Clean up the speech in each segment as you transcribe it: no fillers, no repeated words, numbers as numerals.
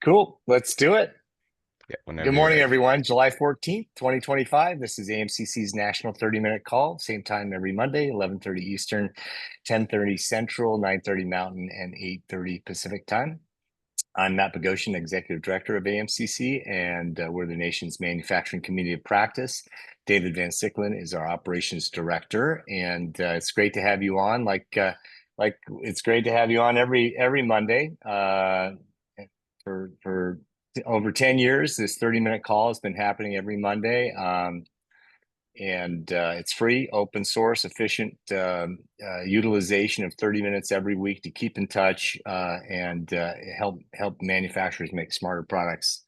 Cool. Let's do it. Yeah, Good whenever you're morning, ready. everyone. July 14th, 2025. This is AMCC's National 30-minute call. Same time every Monday, 11:30 Eastern, 10:30 Central, 9:30 Mountain, and 8:30 Pacific time. I'm Matt Bogosian, Executive Director of AMCC, and we're the nation's manufacturing community of practice. David Van Sicklen is our Operations Director, and it's great to have you on. Like it's great to have you on every Monday. For over 10 years, this 30-minute call has been happening every Monday. And it's free, open source, efficient utilization of 30 minutes every week to keep in touch and help manufacturers make smarter products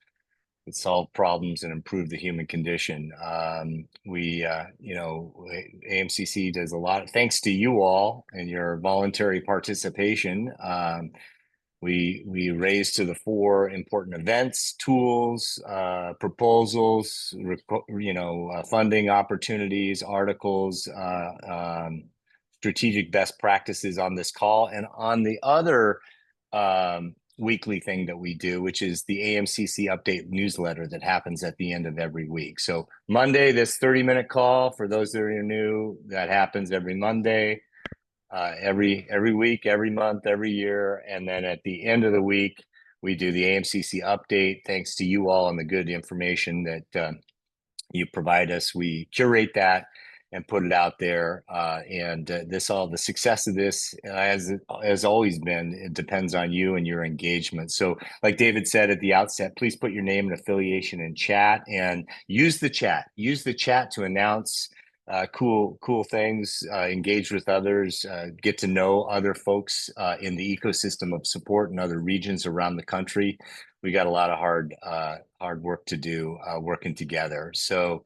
that solve problems and improve the human condition. AMCC does a lot. Thanks to you all and your voluntary participation. We raise to the fore important events, tools, proposals, funding opportunities, articles, strategic best practices on this call, and on the other weekly thing that we do, which is the AMCC update newsletter that happens at the end of every week. So Monday, this 30-minute call, for those that are new, that happens every Monday. Every week, every month, every year, and then at the end of the week, we do the AMCC update. Thanks to you all and the good information that you provide us, we curate that and put it out there. And the success of this, as it has always been, it depends on you and your engagement. So, like David said at the outset, please put your name and affiliation in chat, and use the chat. Use the chat to announce cool things, engage with others, get to know other folks in the ecosystem of support in other regions around the country. We got a lot of hard work to do working together. So,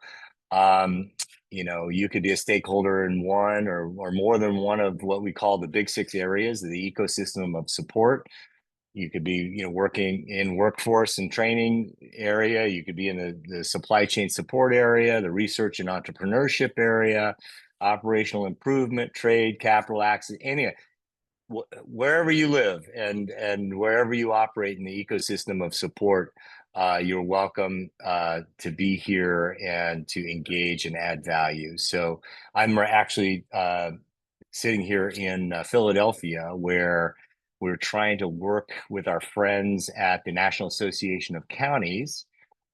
you could be a stakeholder in one or more than one of what we call the big six areas of the ecosystem of support. You could be, working in workforce and training area. You could be in the supply chain support area, the research and entrepreneurship area, operational improvement, trade, capital access, wherever you live and wherever you operate in the ecosystem of support, you're welcome to be here and to engage and add value. So I'm actually sitting here in Philadelphia, where we're trying to work with our friends at the National Association of Counties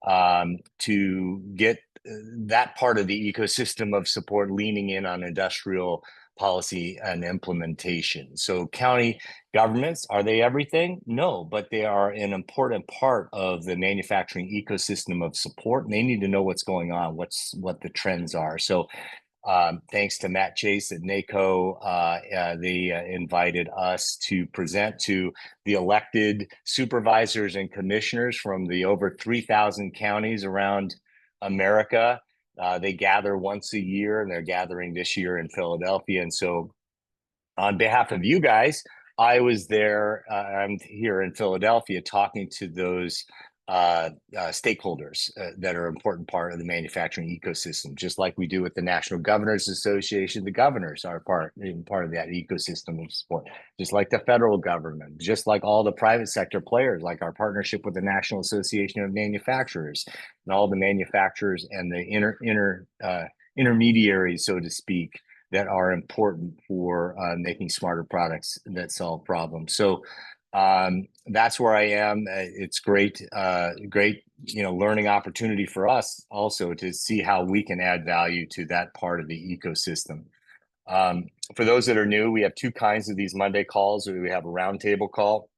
to get that part of the ecosystem of support leaning in on industrial policy and implementation. So county governments, are they everything? No, but they are an important part of the manufacturing ecosystem of support, and they need to know what's going on, what the trends are. So thanks to Matt Chase at NACO, they invited us to present to the elected supervisors and commissioners from the over 3,000 counties around America. They gather once a year, and they're gathering this year in Philadelphia. And so, on behalf of you guys, I'm here in Philadelphia talking to those stakeholders that are an important part of the manufacturing ecosystem. Just like we do with the National Governors Association, the governors are part of that ecosystem of support. Just like the federal government, just like all the private sector players, like our partnership with the National Association of Manufacturers, and all the manufacturers and the intermediaries, so to speak, that are important for making smarter products that solve problems. So that's where I am. It's great, learning opportunity for us also to see how we can add value to that part of the ecosystem. For those that are new, we have two kinds of these Monday calls. We have a roundtable call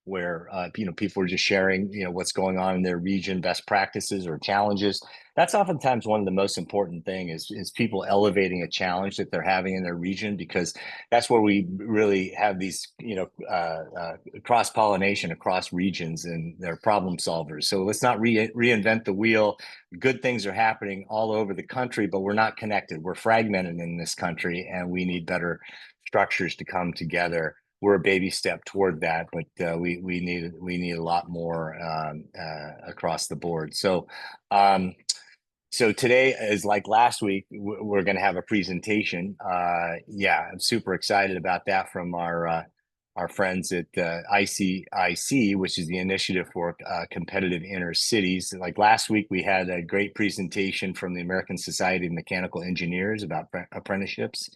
where people are just sharing what's going on in their region, best practices or challenges. That's oftentimes one of the most important thing is people elevating a challenge that they're having in their region, because that's where we really have these cross pollination across regions, and they're problem solvers. So let's not reinvent the wheel. Good things are happening all over the country, but we're not connected. We're fragmented in this country, and we need better structures to come together. We're a baby step toward that, but we need a lot more across the board. So today is like last week. We're going to have a presentation. Yeah, I'm super excited about that from our our friends at ICIC, which is the Initiative for Competitive Inner Cities. Like last week, we had a great presentation from the American Society of Mechanical Engineers about apprenticeships.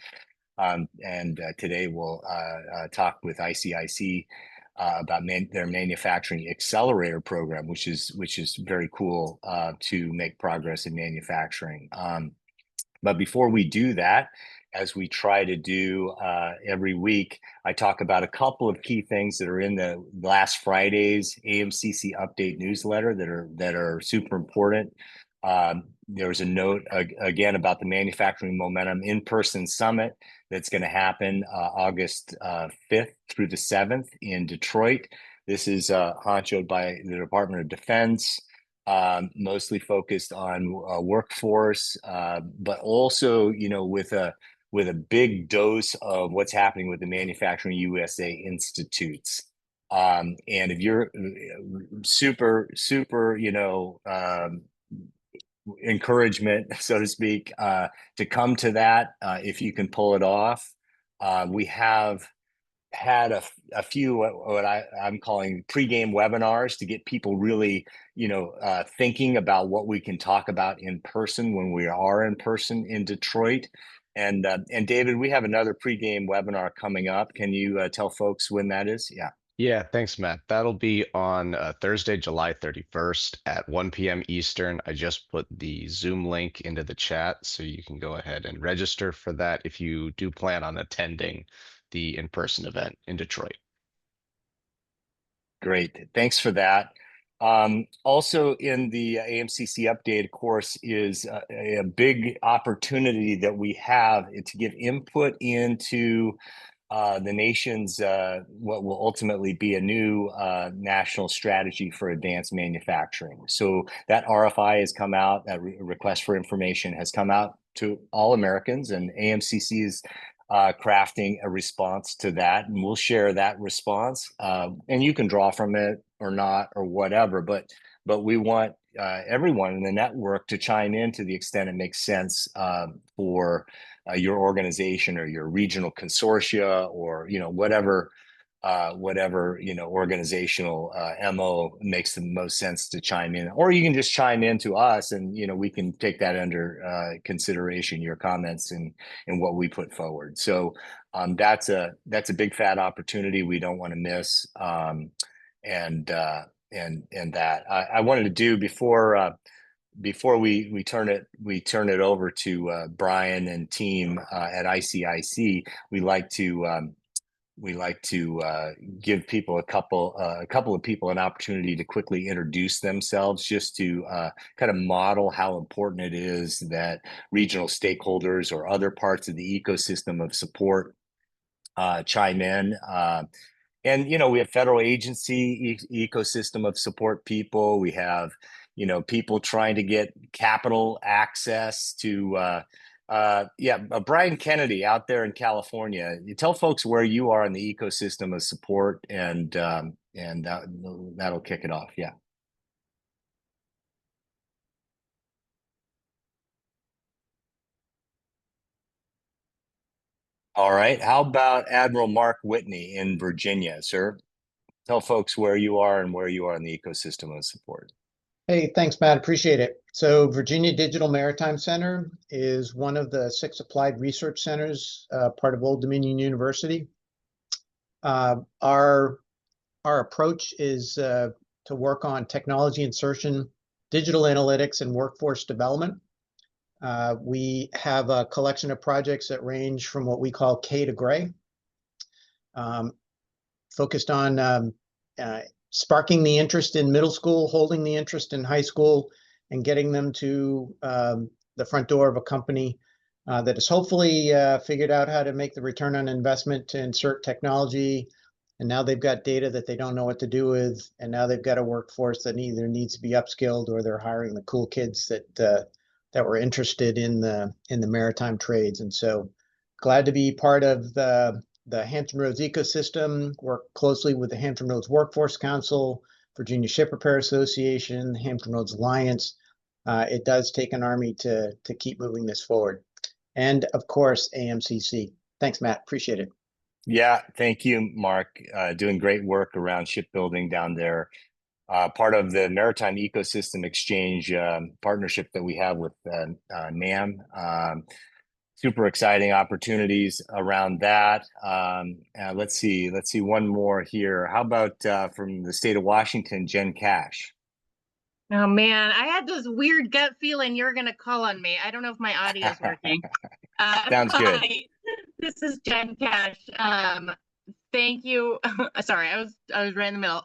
And today we'll talk with ICIC about their manufacturing accelerator program, which is very cool to make progress in manufacturing. But before we do that, as we try to do every week, I talk about a couple of key things that are in the last Friday's AMCC update newsletter that are super important. There was a note again about the Manufacturing Momentum in-person summit that's going to happen August 5th through the 7th in Detroit. This is honchoed by the Department of Defense. Mostly focused on workforce, but also, with a big dose of what's happening with the Manufacturing USA Institutes. And if you're super, encouragement, so to speak, to come to that, if you can pull it off. We have had a few what I'm calling pregame webinars to get people really, thinking about what we can talk about in person when we are in person in Detroit. And David, we have another pregame webinar coming up. Can you tell folks when that is? Yeah. Yeah, thanks, Matt. That'll be on Thursday, July 31st at 1 p.m. Eastern. I just put the Zoom link into the chat, so you can go ahead and register for that if you do plan on attending the in-person event in Detroit. Great. Thanks for that. Also in the AMCC update, of course, is a big opportunity that we have to give input into the nation's what will ultimately be a new national strategy for advanced manufacturing. So that RFI has come out, that request for information has come out to all Americans, and AMCC is crafting a response to that, and we'll share that response. And you can draw from it or not or whatever, but we want everyone in the network to chime in to the extent it makes sense for your organization or your regional consortia or whatever organizational MO makes the most sense to chime in. Or you can just chime in to us, and we can take that under consideration, your comments and what we put forward. So that's a big fat opportunity we don't want to miss. And that I wanted to do before we turn it over to Brian and team at ICIC. We like to give people a couple of people an opportunity to quickly introduce themselves, just to kind of model how important it is that regional stakeholders or other parts of the ecosystem of support chime in. And we have federal agency ecosystem of support people. We have people trying to get capital access to Brian Kennedy out there in California. You tell folks where you are in the ecosystem of support, and that'll kick it off. Yeah. All right. How about Admiral Mark Whitney in Virginia, sir? Tell folks where you are and where you are in the ecosystem of support. Hey, thanks, Matt. Appreciate it. So Virginia Digital Maritime Center is one of the 6 applied research centers, part of Old Dominion University. Our approach is to work on technology insertion, digital analytics, and workforce development. We have a collection of projects that range from what we call K to Gray, focused on sparking the interest in middle school, holding the interest in high school, and getting them to the front door of a company that has hopefully figured out how to make the return on investment to insert technology. And now they've got data that they don't know what to do with. And now they've got a workforce that either needs to be upskilled, or they're hiring the cool kids that were interested in the maritime trades. And so glad to be part of the Hampton Roads ecosystem, work closely with the Hampton Roads Workforce Council, Virginia Ship Repair Association, Hampton Roads Alliance. It does take an army to keep moving this forward. And of course, AMCC. Thanks, Matt. Appreciate it. Yeah, thank you, Mark. Doing great work around shipbuilding down there. Part of the Maritime Ecosystem Exchange partnership that we have with NAM. Super exciting opportunities around that. Let's see one more here. How about from the state of Washington, Jen Cash? Oh man, I had this weird gut feeling you're gonna call on me. I don't know if my audio is working. Sounds good. Hi, this is Jen Cash. Thank you. Sorry, I was right in the middle.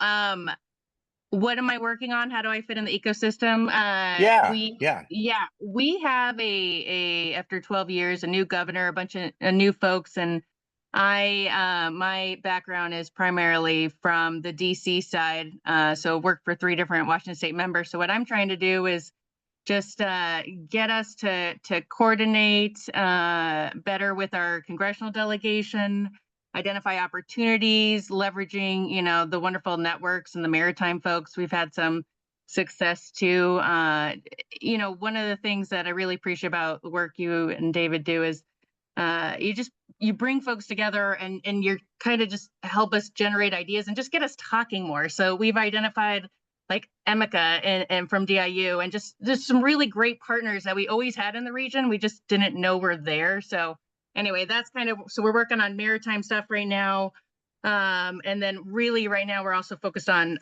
What am I working on? How do I fit in the ecosystem? Yeah, We yeah. yeah, we have a after 12 years, a new governor, a bunch of new folks, and my background is primarily from the DC side. So worked for 3 different Washington State members. So what I'm trying to do is just get us to coordinate better with our congressional delegation, identify opportunities, leveraging, you know, the wonderful networks and the maritime folks. We've had some success too. You know, one of the things that I really appreciate about the work you and David do is you bring folks together and you're kind of just help us generate ideas and just get us talking more. So we've identified like Emeka and from DIU and just there's some really great partners that we always had in the region. We just didn't know were there. So anyway, that's kind of, so we're working on maritime stuff right now. And then really right now we're also focused on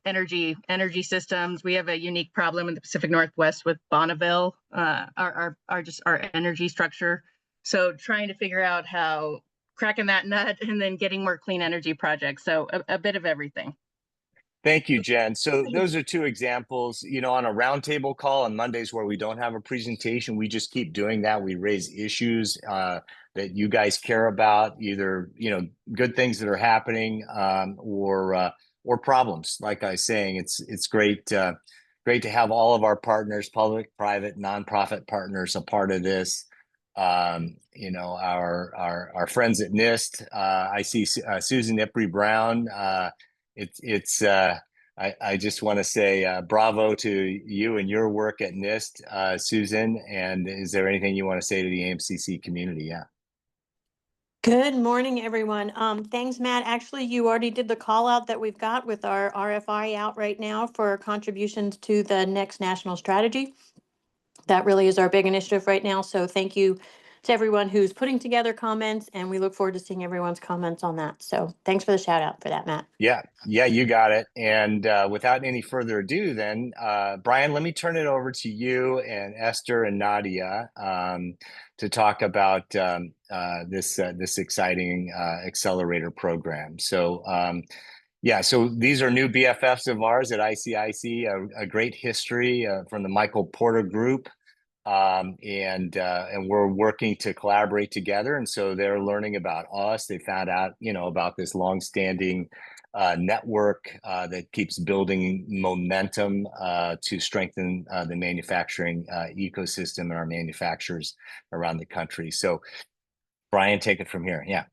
energy systems. We have a unique problem in the Pacific Northwest with Bonneville, our energy structure. So trying to figure out how cracking that nut and then getting more clean energy projects. So a bit of everything. Thank you, Jen. So those are 2 examples, you know, on a roundtable call on Mondays where we don't have a presentation, we just keep doing that. We raise issues that you guys care about, either, you know, good things that are happening or problems. Like I was saying, it's great to have all of our partners, public, private, nonprofit partners, a part of this. You know, our friends at NIST. I see Susan Ipry Brown. I just want to say bravo to you and your work at NIST, Susan. And is there anything you want to say to the AMCC community? Yeah. Good morning, everyone. Thanks, Matt. Actually, you already did the call out that we've got with our RFI out right now for contributions to the next national strategy. That really is our big initiative right now. So thank you to everyone who's putting together comments, and we look forward to seeing everyone's comments on that. So thanks for the shout out for that, Matt. Yeah, you got it. And without any further ado, then, Brian, let me turn it over to you and Esther and Nadia to talk about this exciting accelerator program. So, yeah, so these are new BFFs of ours at ICIC, a great history from the Michael Porter Group. And we're working to collaborate together. And so they're learning about us. They found out, you know, about this longstanding network that keeps building momentum to strengthen the manufacturing ecosystem and our manufacturers around the country. So, Brian, take it from here. Yeah.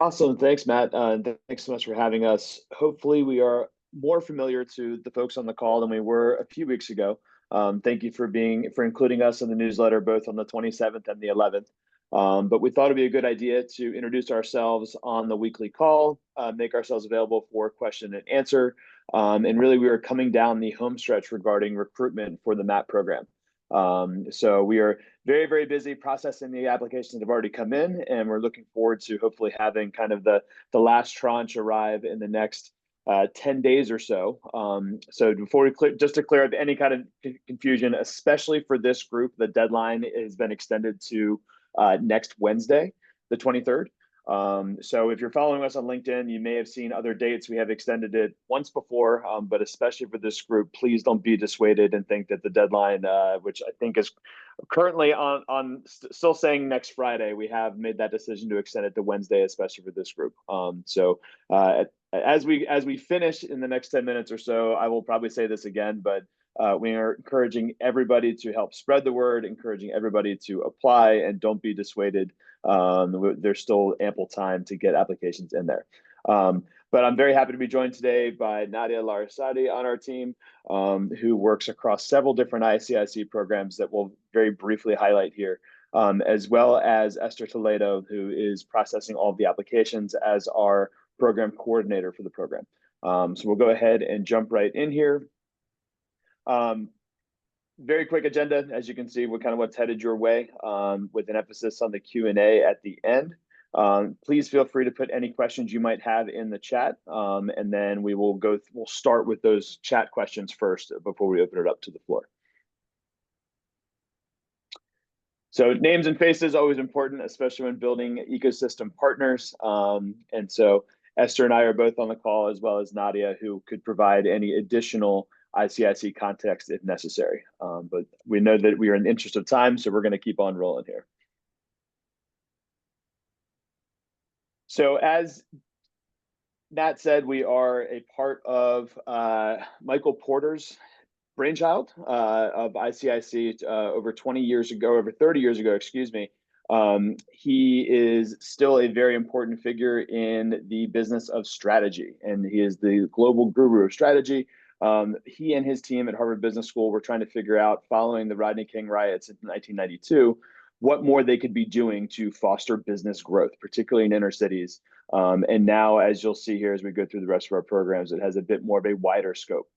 Awesome. Thanks, Matt. Thanks so much for having us. Hopefully we are more familiar to the folks on the call than we were a few weeks ago. Thank you for including us in the newsletter, both on the 27th and the 11th. But we thought it'd be a good idea to introduce ourselves on the weekly call, make ourselves available for question and answer. And really, we are coming down the home stretch regarding recruitment for the MAP program. So we are very, very busy processing the applications that have already come in, and we're looking forward to hopefully having kind of the last tranche arrive in the next 10 days or so. So before we just to clear up any kind of confusion, especially for this group, the deadline has been extended to next Wednesday, the 23rd. So if you're following us on LinkedIn, you may have seen other dates. We have extended it once before, but especially for this group, please don't be dissuaded and think that the deadline, which I think is currently still saying next Friday, we have made that decision to extend it to Wednesday, especially for this group. So as we finish in the next 10 minutes or so, I will probably say this again, but we are encouraging everybody to help spread the word, encouraging everybody to apply, and don't be dissuaded. There's still ample time to get applications in there. But I'm very happy to be joined today by Nadia Larasadi on our team, who works across several different ICIC programs that we'll very briefly highlight here. as well as Esther Toledo, who is processing all of the applications as our program coordinator for the program. So we'll go ahead and jump right in here. Very quick agenda, as you can see, what's headed your way, with an emphasis on the Q&A at the end. Please feel free to put any questions you might have in the chat, and then we'll start with those chat questions first before we open it up to the floor. So names and faces always important, especially when building ecosystem partners. And so Esther and I are both on the call, as well as Nadia, who could provide any additional ICIC context if necessary. But we know that we are in the interest of time, so we're going to keep on rolling here. So as Matt said, we are a part of Michael Porter's brainchild of ICIC over 20 years ago, over 30 years ago, excuse me. He is still a very important figure in the business of strategy, and he is the global guru of strategy. He and his team at Harvard Business School were trying to figure out, following the Rodney King riots in 1992, what more they could be doing to foster business growth, particularly in inner cities. And now, as you'll see here as we go through the rest of our programs, it has a bit more of a wider scope.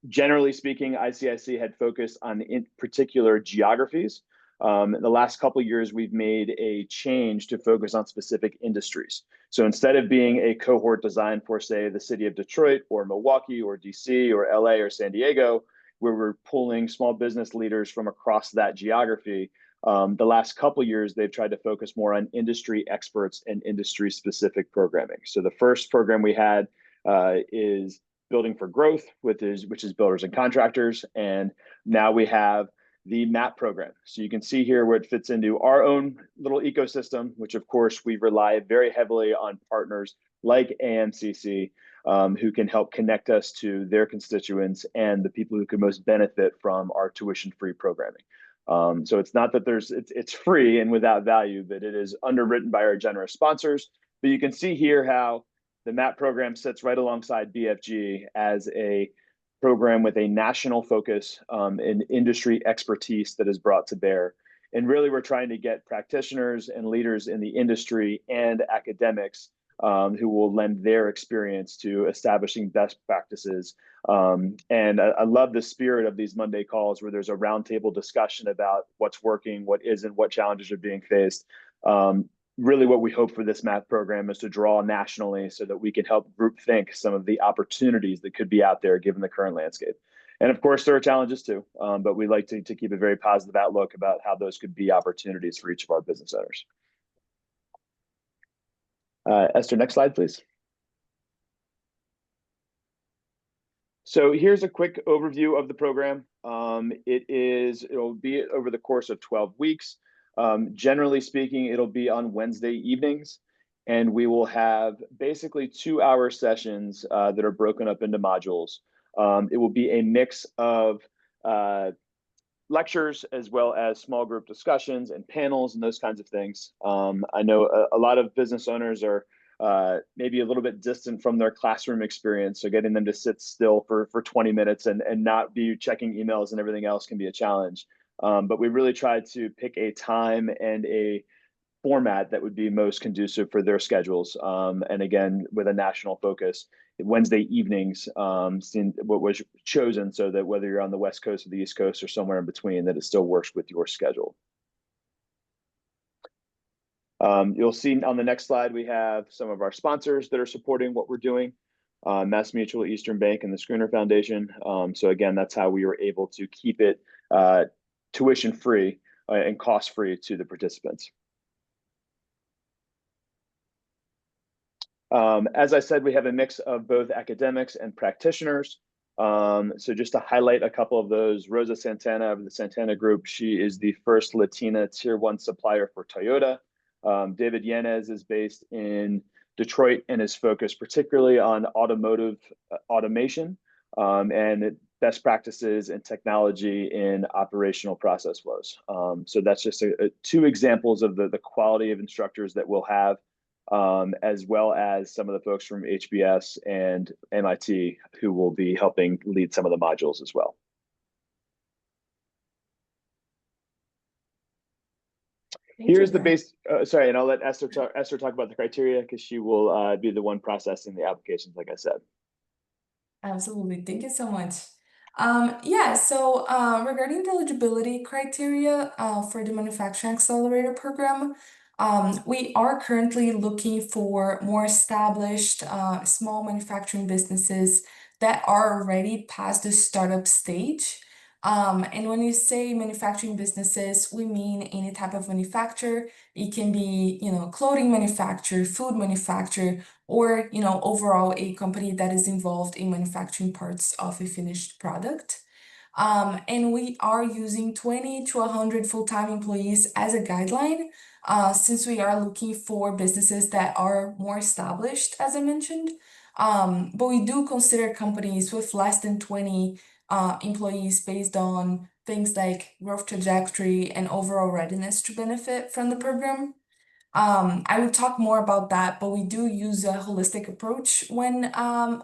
Generally speaking, ICIC had focused on in particular geographies. In the last couple of years, we've made a change to focus on specific industries. So instead of being a cohort designed for, say, the city of Detroit or Milwaukee or DC or LA or San Diego, where we're pulling small business leaders from across that geography, the last couple of years, they've tried to focus more on industry experts and industry specific programming. So the first program we had is Building for Growth, which is builders and contractors. And now we have the MAP program. So you can see here where it fits into our own little ecosystem, which of course we rely very heavily on partners like AMCC, who can help connect us to their constituents and the people who can most benefit from our tuition-free programming. So it's not that it's free and without value, but it is underwritten by our generous sponsors. But you can see here how the MAP program sits right alongside BFG as a program with a national focus and industry expertise that is brought to bear. And really, we're trying to get practitioners and leaders in the industry and academics who will lend their experience to establishing best practices. And I love the spirit of these Monday calls where there's a roundtable discussion about what's working, what isn't, what challenges are being faced. Really what we hope for this MAP program is to draw nationally so that we can help group think some of the opportunities that could be out there given the current landscape. And of course, there are challenges too, but we like to keep a very positive outlook about how those could be opportunities for each of our business owners. Esther, next slide, please. So here's a quick overview of the program. It'll be over the course of 12 weeks. Generally speaking, it'll be on Wednesday evenings, and we will have basically 2-hour sessions that are broken up into modules. It will be a mix of lectures as well as small group discussions and panels and those kinds of things. I know a lot of business owners are maybe a little bit distant from their classroom experience, so getting them to sit still for 20 minutes and not be checking emails and everything else can be a challenge. But we really tried to pick a time and a format that would be most conducive for their schedules. And again, with a national focus, Wednesday evenings what was chosen so that whether you're on the West Coast or the East Coast or somewhere in between, that it still works with your schedule. You'll see on the next slide, we have some of our sponsors that are supporting what we're doing. Mass Mutual, Eastern Bank, and the Schooner Foundation. So again, that's how we were able to keep it tuition-free and cost-free to the participants. As I said, we have a mix of both academics and practitioners. So just to highlight a couple of those, Rosa Santana of the Santana Group, she is the first Latina Tier 1 supplier for Toyota. David Yanez is based in Detroit and is focused particularly on automotive automation and best practices and technology in operational process flows. So that's just two examples of the quality of instructors that we'll have, as well as some of the folks from HBS and MIT who will be helping lead some of the modules as well. Thank you, Here's the Brian. base, sorry, and I'll let Esther talk about the criteria because she will be the one processing the applications, like I said. Absolutely. Thank you so much. Yeah, so regarding the eligibility criteria for the Manufacturing Accelerator program, we are currently looking for more established small manufacturing businesses that are already past the startup stage. And when you say manufacturing businesses, we mean any type of manufacturer. It can be, clothing manufacturer, food manufacturer, or, overall a company that is involved in manufacturing parts of a finished product. And we are using 20 to 100 full-time employees as a guideline, since we are looking for businesses that are more established, as I mentioned. But we do consider companies with less than 20 employees based on things like growth trajectory and overall readiness to benefit from the program. I would talk more about that, but we do use a holistic approach when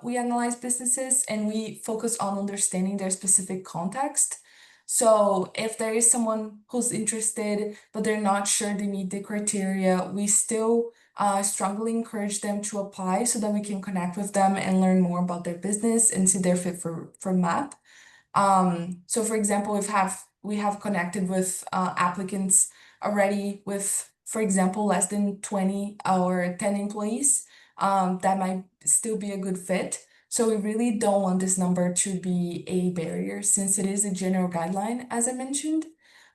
we analyze businesses, and we focus on understanding their specific context. So if there is someone who's interested, but they're not sure they meet the criteria, we still strongly encourage them to apply so that we can connect with them and learn more about their business and see their fit for MAP. So for example, we have connected with applicants already with, for example, less than 20 or 10 employees. That might still be a good fit. So we really don't want this number to be a barrier, since it is a general guideline, as I mentioned.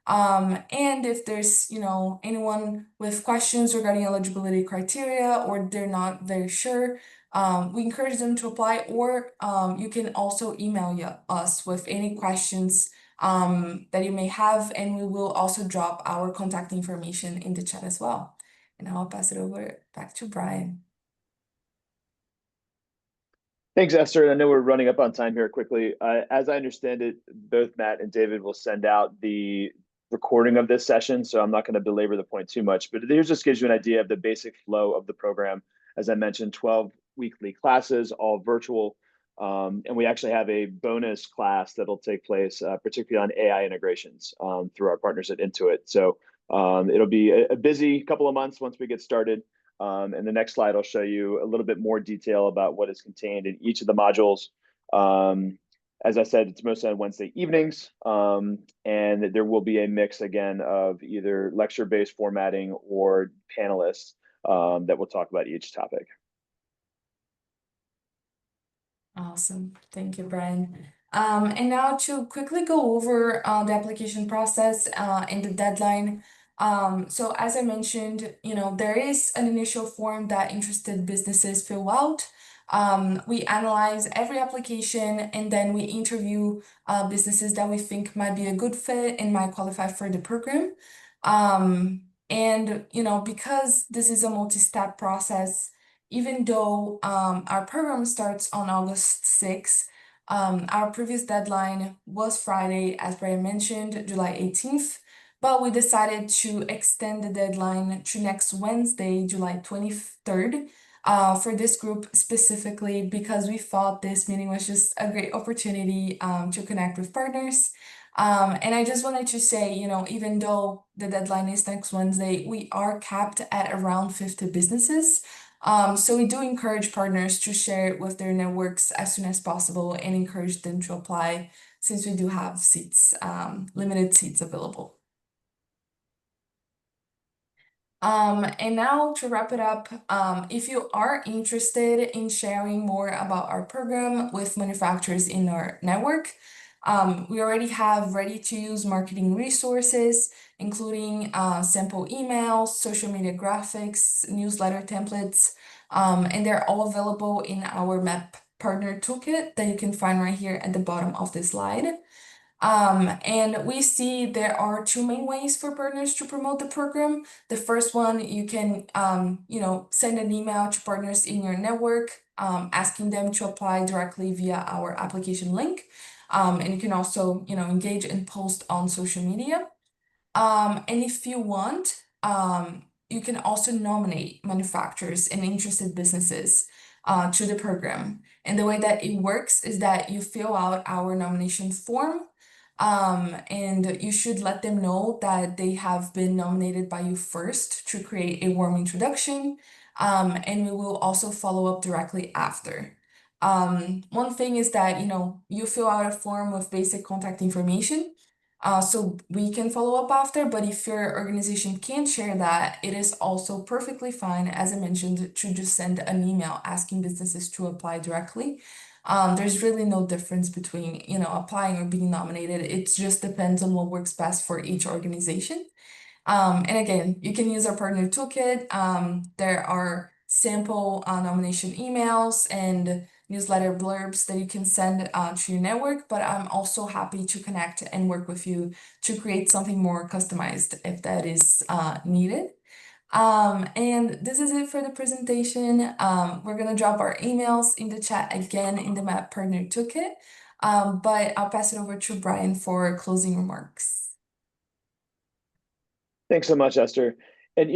And if there's, anyone with questions regarding eligibility criteria, or they're not very sure, we encourage them to apply, or you can also email us with any questions that you may have, and we will also drop our contact information in the chat as well. And I'll pass it over back to Brian. Thanks, Esther. I know we're running up on time here quickly. As I understand it, both Matt and David will send out the recording of this session, so I'm not going to belabor the point too much, but here's just gives you an idea of the basic flow of the program. As I mentioned, 12 weekly classes, all virtual, and we actually have a bonus class that'll take place, particularly on AI integrations through our partners at Intuit. So it'll be a busy couple of months once we get started. And the next slide will show you a little bit more detail about what is contained in each of the modules. As I said, it's mostly on Wednesday evenings, and there will be a mix again of either lecture-based formatting or panelists that will talk about each topic. Awesome. Thank you, Brian. And now to quickly go over the application process and the deadline. So as I mentioned, there is an initial form that interested businesses fill out. We analyze every application, and then we interview businesses that we think might be a good fit and might qualify for the program. And because this is a multi-step process, even though our program starts on August 6th, our previous deadline was Friday, as Brian mentioned, July 18th, but we decided to extend the deadline to next Wednesday, July 23rd, for this group specifically, because we thought this meeting was just a great opportunity to connect with partners. And I just wanted to say, even though the deadline is next Wednesday, we are capped at around 50 businesses. So we do encourage partners to share it with their networks as soon as possible and encourage them to apply, since we do have seats, limited seats available. And now to wrap it up, if you are interested in sharing more about our program with manufacturers in our network, we already have ready-to-use marketing resources, including sample emails, social media graphics, newsletter templates, and they're all available in our MAP Partner Toolkit that you can find right here at the bottom of this slide. And we see there are two main ways for partners to promote the program. The first one, you can, send an email to partners in your network, asking them to apply directly via our application link. And you can also, engage and post on social media. And if you want, you can also nominate manufacturers and interested businesses to the program. And the way that it works is that you fill out our nomination form. And you should let them know that they have been nominated by you first to create a warm introduction. And we will also follow up directly after. One thing is that, you fill out a form with basic contact information, so we can follow up after, but if your organization can't share that, it is also perfectly fine, as I mentioned, to just send an email asking businesses to apply directly. There's really no difference between, applying or being nominated. It just depends on what works best for each organization. And again, you can use our partner toolkit. There are sample nomination emails and newsletter blurbs that you can send to your network, but I'm also happy to connect and work with you to create something more customized if that is needed. And this is it for the presentation. We're gonna drop our emails in the chat again in the Map Partner Toolkit, but I'll pass it over to Brian for closing remarks. Thanks so much, Esther. And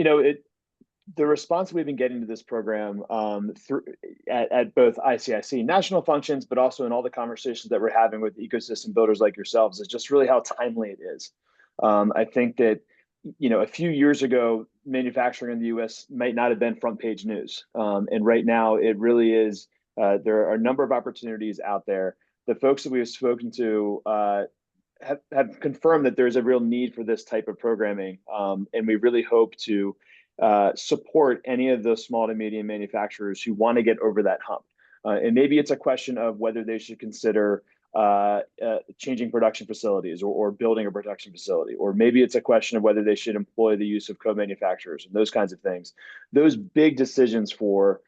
the response we've been getting to this program at both ICIC national functions, but also in all the conversations that we're having with ecosystem builders like yourselves, is just really how timely it is. I think that a few years ago, manufacturing in the U.S. might not have been front page news, and right now it really is. There are a number of opportunities out there. The folks that we have spoken to have confirmed that there's a real need for this type of programming, and we really hope to support any of those small to medium manufacturers who want to get over that hump. And maybe it's a question of whether they should consider changing production facilities or building a production facility, or maybe it's a question of whether they should employ the use of co-manufacturers and those kinds of things. Those big decisions for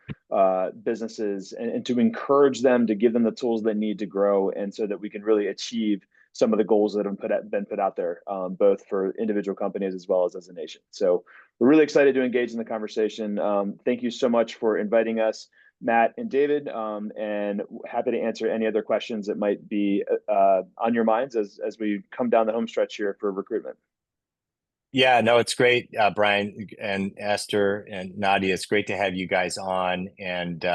businesses, and to encourage them, to give them the tools they need to grow, and so that we can really achieve some of the goals that have been put out there, both for individual companies as well as a nation. So we're really excited to engage in the conversation. Thank you so much for inviting us, Matt and David, and happy to answer any other questions that might be on your minds as we come down the home stretch here for recruitment. Yeah, no, it's great, Brian and Esther and Nadia. It's great to have you guys on, and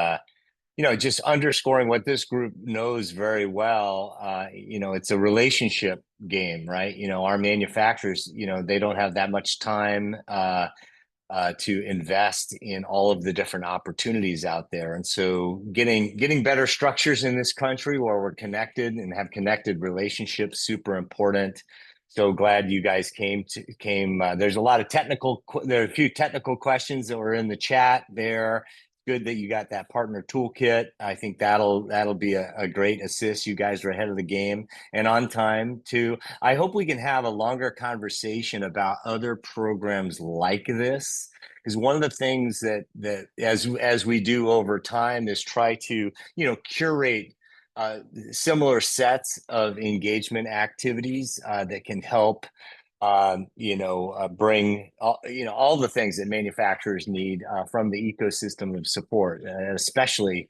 just underscoring what this group knows very well. It's a relationship game, right? Our manufacturers, they don't have that much time to invest in all of the different opportunities out there. And so getting better structures in this country where we're connected and have connected relationships, super important. So glad you guys came. There's a lot of there are a few technical questions that were in the chat there. Good that you got that partner toolkit. I think that'll be a great assist. You guys are ahead of the game and on time too. I hope we can have a longer conversation about other programs like this, because one of the things that as we do over time is try to curate similar sets of engagement activities that can help bring all the things that manufacturers need from the ecosystem of support, especially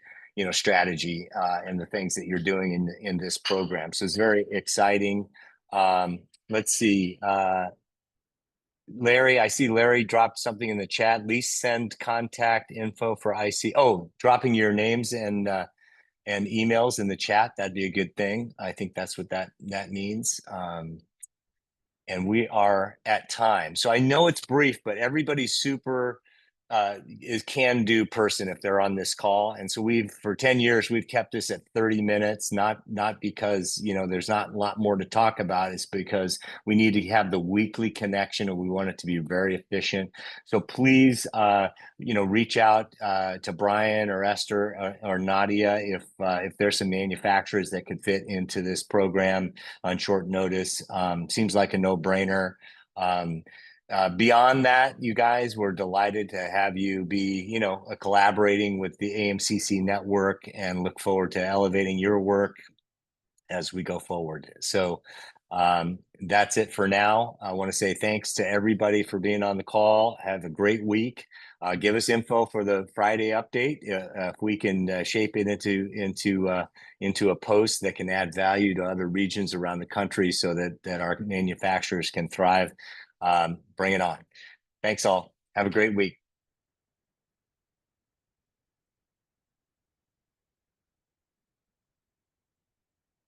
strategy and the things that you're doing in this program. So it's very exciting. Let's see. Larry, I see Larry dropped something in the chat. Least send contact info for IC. Oh, dropping your names and emails in the chat. That'd be a good thing. I think that's what that means. And we are at time. So I know it's brief, but everybody's super is can-do person if they're on this call. And so for 10 years, we've kept this at 30 minutes, not because, there's not a lot more to talk about. It's because we need to have the weekly connection and we want it to be very efficient. So please, reach out to Brian or Esther or Nadia if there's some manufacturers that could fit into this program on short notice. Seems like a no-brainer. Beyond that, you guys, we're delighted to have you be, collaborating with the AMCC network, and look forward to elevating your work as we go forward. So that's it for now. I want to say thanks to everybody for being on the call. Have a great week. Give us info for the Friday update if we can shape it into a post that can add value to other regions around the country, so that our manufacturers can thrive. Bring it on. Thanks all. Have a great week.